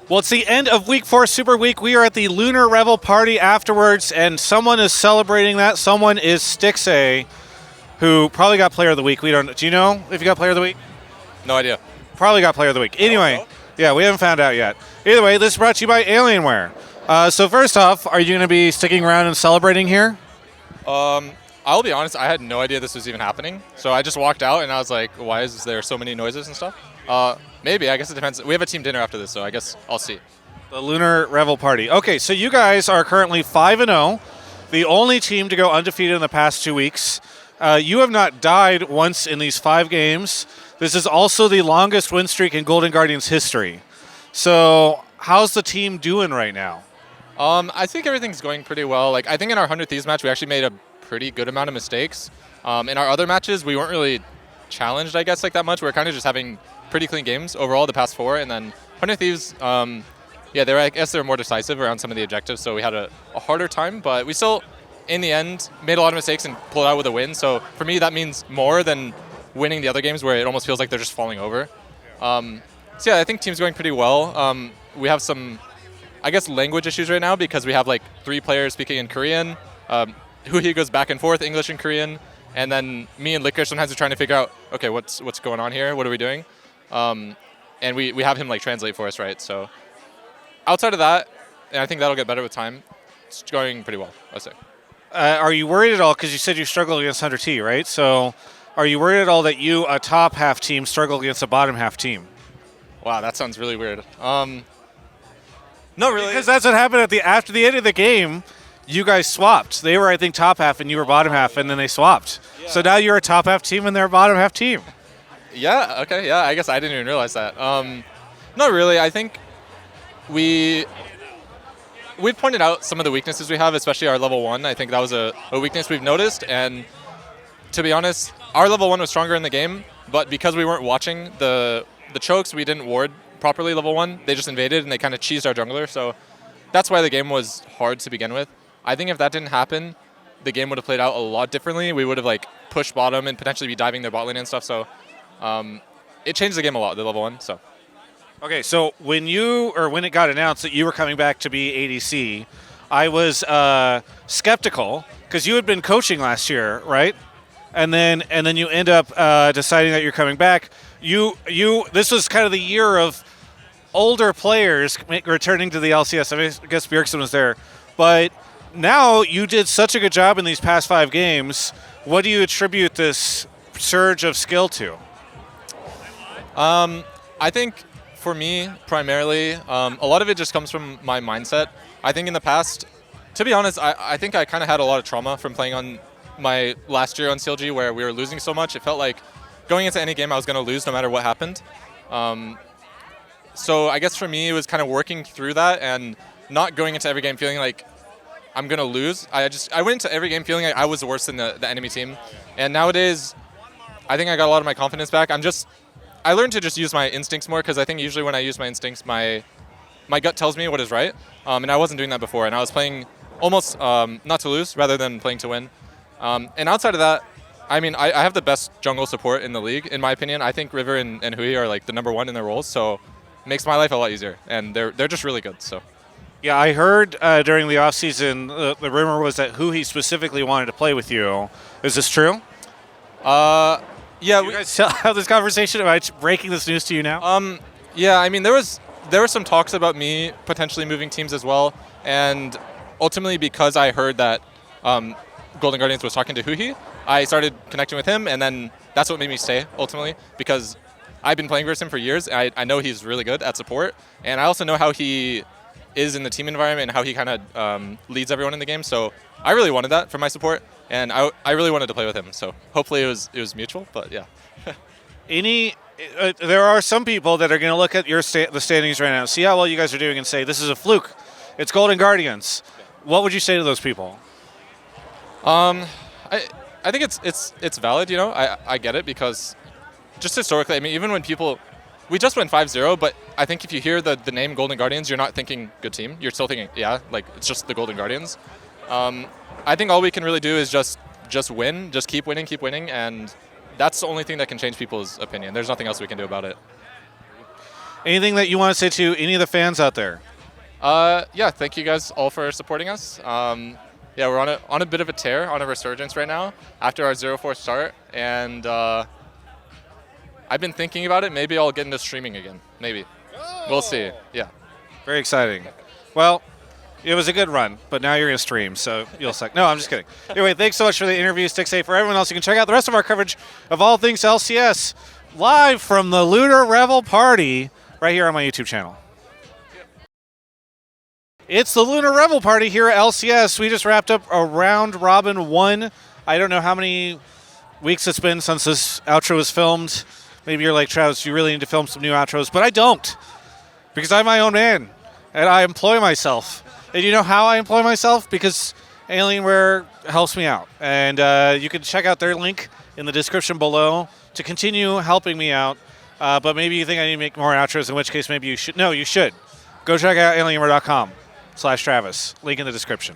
Well, it's the end of Week 4 Super Week. We are at the Lunar Revel party afterwards, and someone is celebrating that. Someone is Stixxay, who probably got Player of the Week. We don't. Do you know if you got Player of the Week? No idea. Probably got Player of the Week. Anyway, yeah, we haven't found out yet. Either way, this is brought to you by Alienware. So first off, are you going to be sticking around and celebrating here? I'll be honest, I had no idea this was even happening. So I just walked out and I was like, why is there so many noises and stuff? Maybe, I guess it depends. We have a team dinner after this, so I guess I'll see. The Lunar Revel party. Okay, so you guys are currently 5-0, the only team to go undefeated in the past 2 weeks. You have not died once in these 5 games. This is also the longest win streak in Golden Guardians history. So how's the team doing right now? I think everything's going pretty well. Like, I think in our 100 Thieves match, we actually made a pretty good amount of mistakes. In our other matches, we weren't really challenged, I guess, like that much. We were kind of just having pretty clean games overall the past 4. And then 100 Thieves, I guess they were more decisive around some of the objectives, so we had a harder time. But we still, in the end, made a lot of mistakes and pulled out with a win. So for me, that means more than winning the other games where it almost feels like they're just falling over. So yeah, I think team's going pretty well. We have some, I guess, language issues right now because we have like 3 players speaking in Korean. Huhi goes back and forth, English and Korean. And then me and Licker sometimes are trying to figure out, okay, what's going on here? What are we doing? And we have him like translate for us, right? So outside of that, and I think that'll get better with time, it's going pretty well, I'd say. Are you worried at all, because you said you struggled against 100 T, right? So are you worried at all that you, a top half team, struggle against a bottom half team? Wow, that sounds really weird. Not really. Because that's what happened after the end of the game. You guys swapped. They were, I think, top half, and you were bottom half, and then they swapped. Yeah. So now you're a top half team, and they're a bottom half team. Yeah. Okay. Yeah. I guess I didn't even realize that. Not really. I think we've pointed out some of the weaknesses we have, especially our level 1. I think that was a weakness we've noticed, and to be honest, our level 1 was stronger in the game, but because we weren't watching the chokes, we didn't ward properly level 1. They just invaded and they kind of cheesed our jungler, so that's why the game was hard to begin with. I think if that didn't happen, the game would have played out a lot differently. We would have like pushed bottom and potentially be diving their bot lane and stuff, so it changed the game a lot, the level 1. So. Okay, so when it got announced that you were coming back to be ADC, I was skeptical because you had been coaching last year, right? And then you end up deciding that you're coming back. This was kind of the year of older players returning to the LCS. I guess Bjergsen was there, but now you did such a good job in these past 5 games. What do you attribute this surge of skill to? I think for me, primarily, a lot of it just comes from my mindset. I think in the past, to be honest, I think I kind of had a lot of trauma from playing on my last year on CLG where we were losing so much. It felt like going into any game I was going to lose no matter what happened. So I guess for me, it was kind of working through that and not going into every game feeling like I'm going to lose. I went into every game feeling like I was worse than the enemy team. And nowadays, I think I got a lot of my confidence back. I learned to just use my instincts more because I think usually when I use my instincts, my gut tells me what is right. And I wasn't doing that before. And I was playing almost not to lose rather than playing to win. And outside of that, I mean, I have the best jungle support in the league, in my opinion. I think River and Hui are like the #1 in their roles, so it makes my life a lot easier. And they're just really good. So. Yeah, I heard during the offseason, the rumor was that Hui specifically wanted to play with you. Is this true? Yeah. You guys have this conversation? Am I breaking this news to you now? Yeah, I mean, there were some talks about me potentially moving teams as well, and ultimately because I heard that Golden Guardians was talking to Hui, I started connecting with him, and then that's what made me stay ultimately because I've been playing versus him for years. I know he's really good at support, and I also know how he is in the team environment and how he kind of leads everyone in the game. So I really wanted that for my support, and I really wanted to play with him. So hopefully it was mutual, but yeah. There are some people that are going to look at the standings right now, see how well you guys are doing, and say this is a fluke. It's Golden Guardians. What would you say to those people? I think it's valid. You know, I get it because just historically, I mean, even when people. We just went 5-0, but I think if you hear the name Golden Guardians, you're not thinking good team. You're still thinking, yeah, like it's just the Golden Guardians. I think all we can really do is just win, just keep winning, and that's the only thing that can change people's opinion. There's nothing else we can do about it. Anything that you want to say to any of the fans out there? Yeah, thank you guys all for supporting us. Yeah, we're on a bit of a tear, on a resurgence right now after our 0-4 start, and I've been thinking about it. Maybe I'll get into streaming again. Maybe. We'll see. Yeah. Very exciting. Well, it was a good run, but now you're going to stream, so you'll suck. No, I'm just kidding. Anyway, thanks so much for the interview, Stixxay. For everyone else, you can check out the rest of our coverage of all things LCS live from the Lunar Revel Party right here on my YouTube channel. It's the Lunar Revel Party here at LCS. We just wrapped up a round robin 1. I don't know how many weeks it's been since this outro was filmed. Maybe you're like, Travis, you really need to film some new outros, but I don't, because I'm my own man, and I employ myself. And you know how I employ myself? Because Alienware helps me out. And you can check out their link in the description below to continue helping me out. But maybe you think I need to make more outros, in which case maybe you should. No, you should. Go check out alienware.com/Travis. Link in the description.